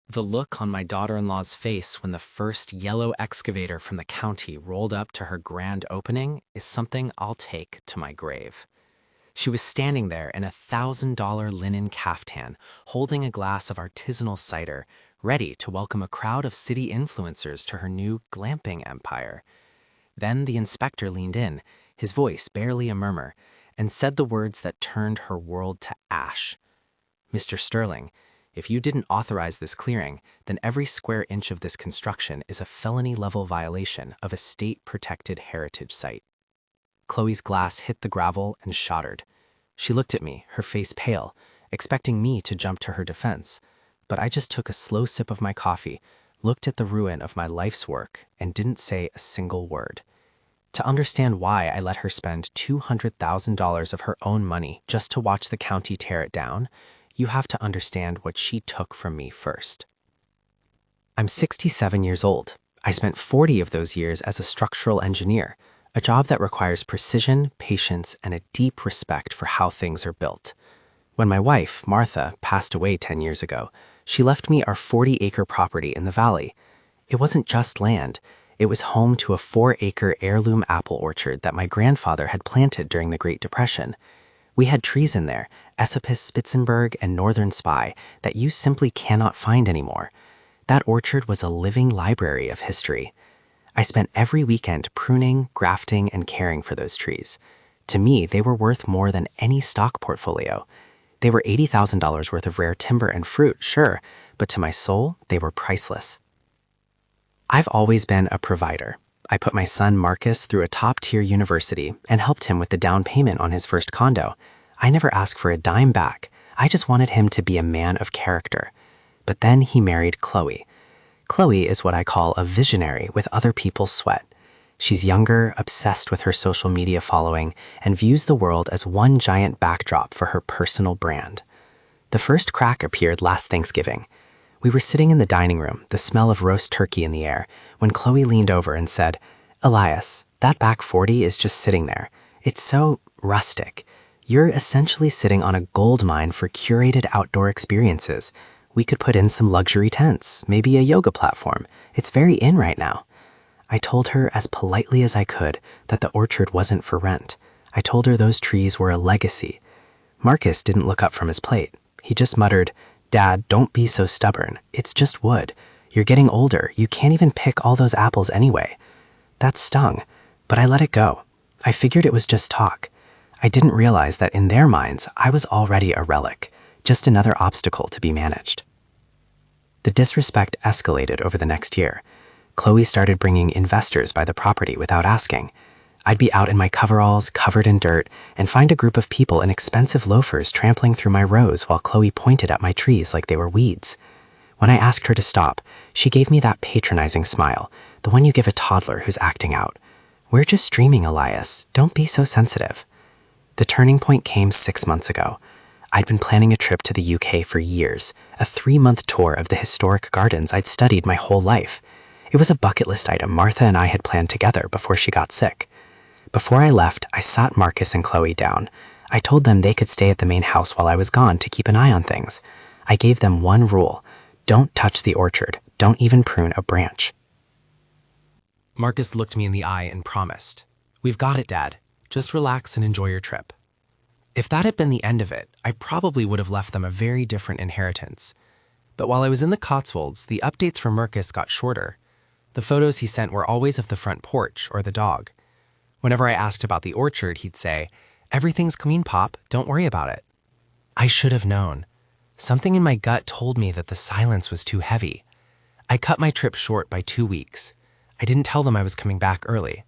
The look on my daughter-in-law's face when the first yellow excavator from the county rolled up to her grand opening is something I'll take to my grave. She was standing there in a $1,000 linen caftan, holding a glass of artisanal cider, ready to welcome a crowd of city influencers to her new glamping empire. Then the inspector leaned in, his voice barely a murmur, and said the words that turned her world to ash. "Mr. Sterling, if you didn't authorize this clearing, then every square inch of this construction is a felony-level violation of a state-protected heritage site." Chloe's glass hit the gravel and shattered. She looked at me, her face pale, expecting me to jump to her defense. But I just took a slow sip of my coffee, looked at the ruin of my life's work, and didn't say a single word. To understand why I let her spend $200,000 of her own money just to watch the county tear it down, you have to understand what she took from me first. I'm 67 years old. I spent 40 of those years as a structural engineer, a job that requires precision, patience, and a deep respect for how things are built. When my wife, Martha, passed away 10 years ago, she left me our 40-acre property in the valley. It wasn't just land. It was home to a 4-acre heirloom apple orchard that my grandfather had planted during the Great Depression. We had trees in there, Esopus Spitzenberg and Northern Spy, that you simply cannot find anymore. That orchard was a living library of history. I spent every weekend pruning, grafting, and caring for those trees. To me, they were worth more than any stock portfolio. They were $80,000 worth of rare timber and fruit, sure, but to my soul, they were priceless. I've always been a provider. I put my son Marcus through a top-tier university and helped him with the down payment on his first condo. I never asked for a dime back. I just wanted him to be a man of character. But then he married Chloe. Chloe is what I call a visionary with other people's sweat. She's younger, obsessed with her social media following, and views the world as one giant backdrop for her personal brand. The first crack appeared last Thanksgiving. We were sitting in the dining room, the smell of roast turkey in the air, when Chloe leaned over and said, "Elias, that back 40 is just sitting there. It's so rustic. You're essentially sitting on a gold mine for curated outdoor experiences. We could put in some luxury tents, maybe a yoga platform. It's very in right now." I told her as politely as I could that the orchard wasn't for rent. I told her those trees were a legacy. Marcus didn't look up from his plate. He just muttered, "Dad, don't be so stubborn. It's just wood. You're getting older. You can't even pick all those apples anyway." That stung, but I let it go. I figured it was just talk. I didn't realize that in their minds, I was already a relic, just another obstacle to be managed. The disrespect escalated over the next year. Chloe started bringing investors by the property without asking. I'd be out in my coveralls, covered in dirt, and find a group of people in expensive loafers trampling through my rows while Chloe pointed at my trees like they were weeds. When I asked her to stop, she gave me that patronizing smile, the one you give a toddler who's acting out. "We're just dreaming, Elias. Don't be so sensitive." The turning point came 6 months ago. I'd been planning a trip to the UK for years, a 3-month tour of the historic gardens I'd studied my whole life. It was a bucket list item Martha and I had planned together before she got sick. Before I left, I sat Marcus and Chloe down. I told them they could stay at the main house while I was gone to keep an eye on things. I gave them one rule: don't touch the orchard. Don't even prune a branch. Marcus looked me in the eye and promised, "We've got it, Dad. Just relax and enjoy your trip." If that had been the end of it, I probably would have left them a very different inheritance. But while I was in the Cotswolds, the updates from Marcus got shorter. The photos he sent were always of the front porch or the dog. Whenever I asked about the orchard, he'd say, "Everything's clean, Pop. Don't worry about it." I should have known. Something in my gut told me that the silence was too heavy. I cut my trip short by 2 weeks. I didn't tell them I was coming back early.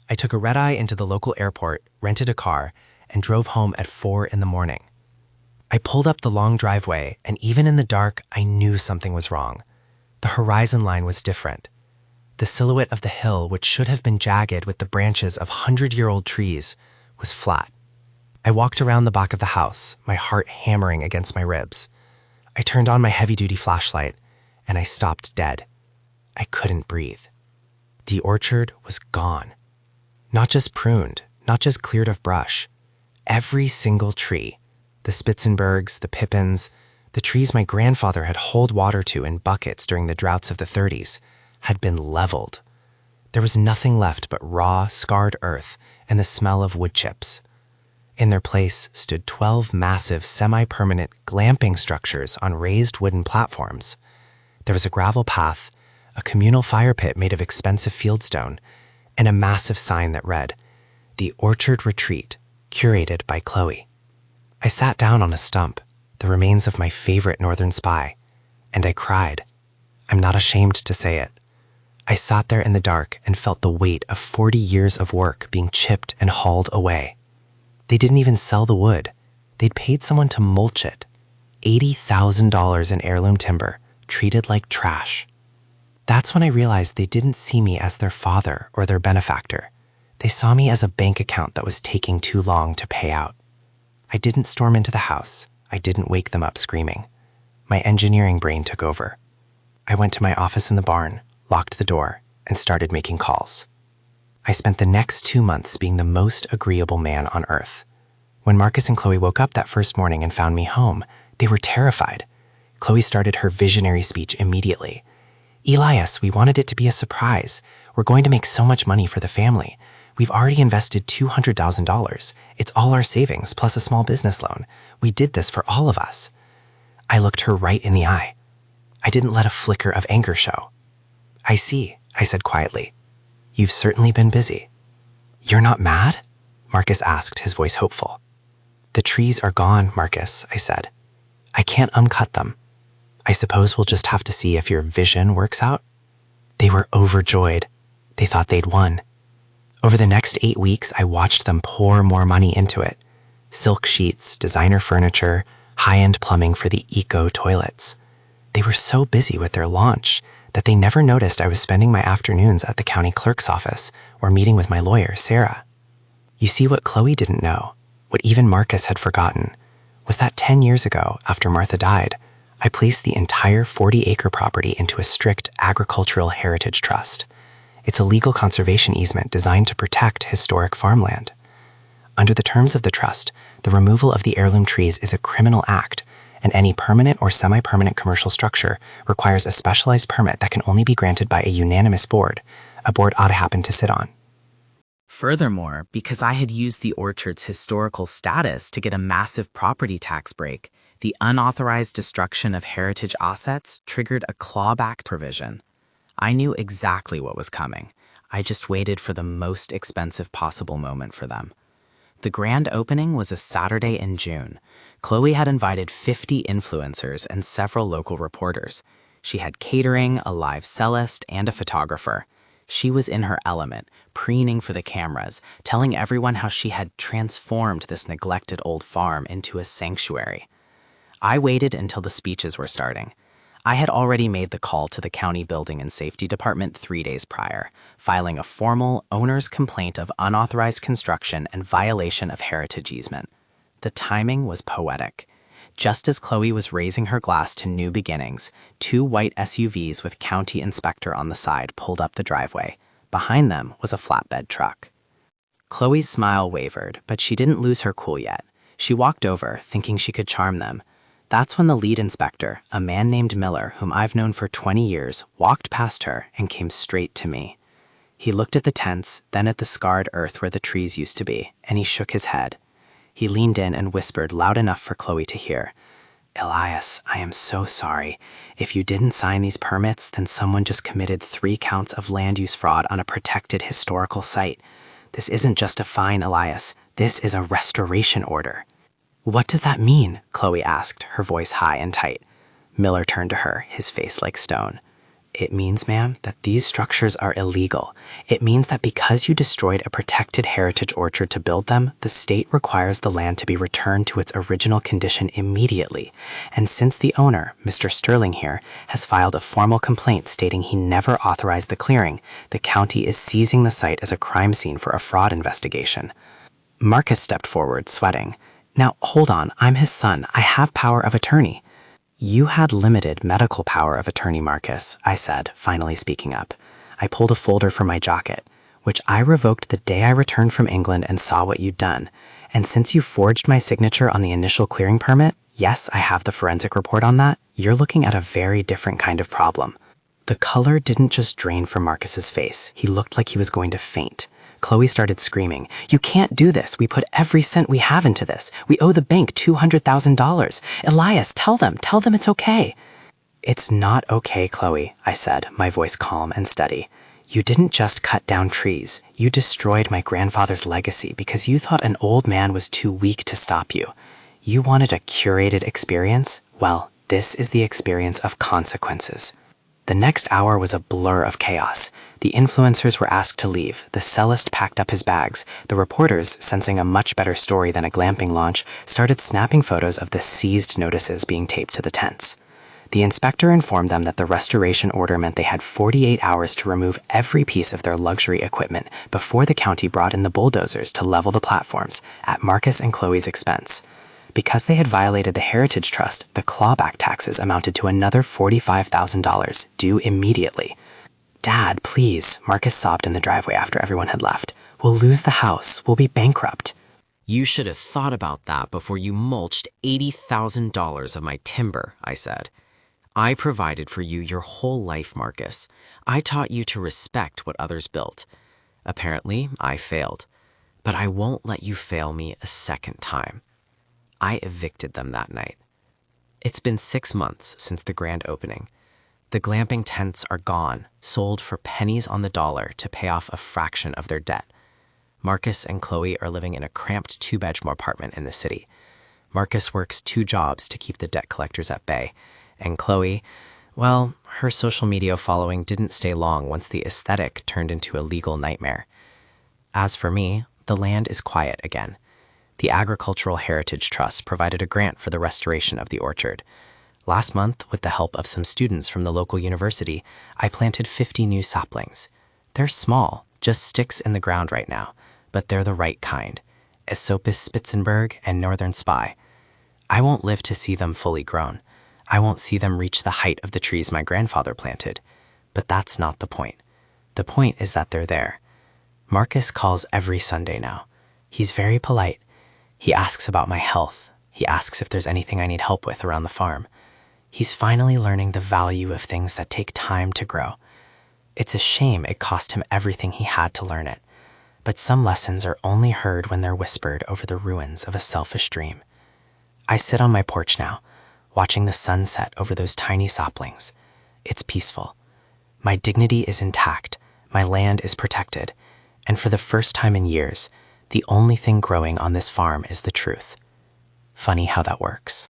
I took a red-eye into the local airport, rented a car, and drove home at 4 in the morning. I pulled up the long driveway, and even in the dark, I knew something was wrong. The horizon line was different. The silhouette of the hill, which should have been jagged with the branches of 100-year-old trees, was flat. I walked around the back of the house, my heart hammering against my ribs. I turned on my heavy-duty flashlight, and I stopped dead. I couldn't breathe. The orchard was gone. Not just pruned, not just cleared of brush. Every single tree, the Spitzenbergs, the Pippins, The trees my grandfather had hauled water to in buckets during the droughts of the 30s had been leveled. There was nothing left but raw, scarred earth and the smell of wood chips. In their place stood 12 massive, semi-permanent glamping structures on raised wooden platforms. There was a gravel path, a communal fire pit made of expensive fieldstone, and a massive sign that read, "The Orchard Retreat, curated by Chloe." I sat down on a stump, the remains of my favorite northern spy, and I cried. I'm not ashamed to say it. I sat there in the dark and felt the weight of 40 years of work being chipped and hauled away. They didn't even sell the wood. They'd paid someone to mulch it. $80,000 in heirloom timber, treated like trash. That's when I realized they didn't see me as their father or their benefactor. They saw me as a bank account that was taking too long to pay out. I didn't storm into the house. I didn't wake them up screaming. My engineering brain took over. I went to my office in the barn, locked the door, and started making calls. I spent the next 2 months being the most agreeable man on earth. When Marcus and Chloe woke up that first morning and found me home, they were terrified. Chloe started her visionary speech immediately. "Elias, we wanted it to be a surprise. We're going to make so much money for the family. We've already invested $200,000. It's all our savings plus a small business loan. We did this for all of us." I looked her right in the eye. I didn't let a flicker of anger show. "I see," I said quietly. "You've certainly been busy." "You're not mad?" Marcus asked, his voice hopeful. "The trees are gone, Marcus," I said. "I can't uncut them. I suppose we'll just have to see if your vision works out." They were overjoyed. They thought they'd won. Over the next 8 weeks, I watched them pour more money into it. Silk sheets, designer furniture, high-end plumbing for the eco toilets. They were so busy with their launch that they never noticed I was spending my afternoons at the county clerk's office or meeting with my lawyer, Sarah. You see, what Chloe didn't know, what even Marcus had forgotten, was that 10 years ago, after Martha died, I placed the entire 40-acre property into a strict agricultural heritage trust. It's a legal conservation easement designed to protect historic farmland. Under the terms of the trust, the removal of the heirloom trees is a criminal act, and any permanent or semi-permanent commercial structure requires a specialized permit that can only be granted by a unanimous board. A board ought to happen to sit on. Furthermore, because I had used the orchard's historical status to get a massive property tax break, the unauthorized destruction of heritage assets triggered a clawback provision. I knew exactly what was coming. I just waited for the most expensive possible moment for them. The grand opening was a Saturday in June. Chloe had invited 50 influencers and several local reporters. She had catering, a live cellist, and a photographer. She was in her element, preening for the cameras, telling everyone how she had transformed this neglected old farm into a sanctuary. I waited until the speeches were starting. I had already made the call to the county building and safety department 3 days prior, filing a formal owner's complaint of unauthorized construction and violation of heritage easement. The timing was poetic. Just as Chloe was raising her glass to new beginnings, 2 white SUVs with county inspector on the side pulled up the driveway. Behind them was a flatbed truck. Chloe's smile wavered, but she didn't lose her cool yet. She walked over, thinking she could charm them. That's when the lead inspector, a man named Miller, whom I've known for 20 years, walked past her and came straight to me. He looked at the tents, then at the scarred earth where the trees used to be, and he shook his head. He leaned in and whispered loud enough for Chloe to hear, "Elias, I am so sorry. If you didn't sign these permits, then someone just committed 3 counts of land use fraud on a protected historical site. This isn't just a fine, Elias. This is a restoration order." "What does that mean?" Chloe asked, her voice high and tight. Miller turned to her, his face like stone. "It means, ma'am, that these structures are illegal. It means that because you destroyed a protected heritage orchard to build them, the state requires the land to be returned to its original condition immediately. And since the owner, Mr. Sterling here, has filed a formal complaint stating he never authorized the clearing, the county is seizing the site as a crime scene for a fraud investigation." Marcus stepped forward, sweating. "Now, hold on, I'm his son. I have power of attorney." "You had limited medical power of attorney, Marcus," I said, finally speaking up. I pulled a folder from my jacket, "which I revoked the day I returned from England and saw what you'd done. And since you forged my signature on the initial clearing permit, Yes, I have the forensic report on that. You're looking at a very different kind of problem. The color didn't just drain from Marcus's face. He looked like he was going to faint. Chloe started screaming, "You can't do this. We put every cent we have into this. We owe the bank $200,000. Elias, tell them it's okay." "It's not okay, Chloe," I said, my voice calm and steady. "You didn't just cut down trees. You destroyed my grandfather's legacy because you thought an old man was too weak to stop you. You wanted a curated experience? Well, this is the experience of consequences." The next hour was a blur of chaos. The influencers were asked to leave. The cellist packed up his bags. The reporters, sensing a much better story than a glamping launch, started snapping photos of the seized notices being taped to the tents. The inspector informed them that the restoration order meant they had 48 hours to remove every piece of their luxury equipment before the county brought in the bulldozers to level the platforms, at Marcus and Chloe's expense. Because they had violated the Heritage Trust, the clawback taxes amounted to another $45,000, due immediately. "Dad, please," Marcus sobbed in the driveway after everyone had left. "We'll lose the house. We'll be bankrupt." You should have thought about that before you mulched $80,000 of my timber, I said. I provided for you your whole life, Marcus. I taught you to respect what others built. Apparently, I failed. But I won't let you fail me a second time. I evicted them that night. It's been 6 months since the grand opening. The glamping tents are gone, sold for pennies on the dollar to pay off a fraction of their debt. Marcus and Chloe are living in a cramped 2-bedroom apartment in the city. Marcus works 2 jobs to keep the debt collectors at bay. And Chloe, well, her social media following didn't stay long once the aesthetic turned into a legal nightmare. As for me, the land is quiet again. The Agricultural Heritage Trust provided a grant for the restoration of the orchard. Last month, with the help of some students from the local university, I planted 50 new saplings. They're small, just sticks in the ground right now, but they're the right kind. Esopus Spitzenberg and Northern Spy. I won't live to see them fully grown. I won't see them reach the height of the trees my grandfather planted. But that's not the point. The point is that they're there. Marcus calls every Sunday now. He's very polite. He asks about my health. He asks if there's anything I need help with around the farm. He's finally learning the value of things that take time to grow. It's a shame it cost him everything he had to learn it. But some lessons are only heard when they're whispered over the ruins of a selfish dream. I sit on my porch now, watching the sun set over those tiny saplings. It's peaceful. My dignity is intact. My land is protected. And for the first time in years, the only thing growing on this farm is the truth. Funny how that works.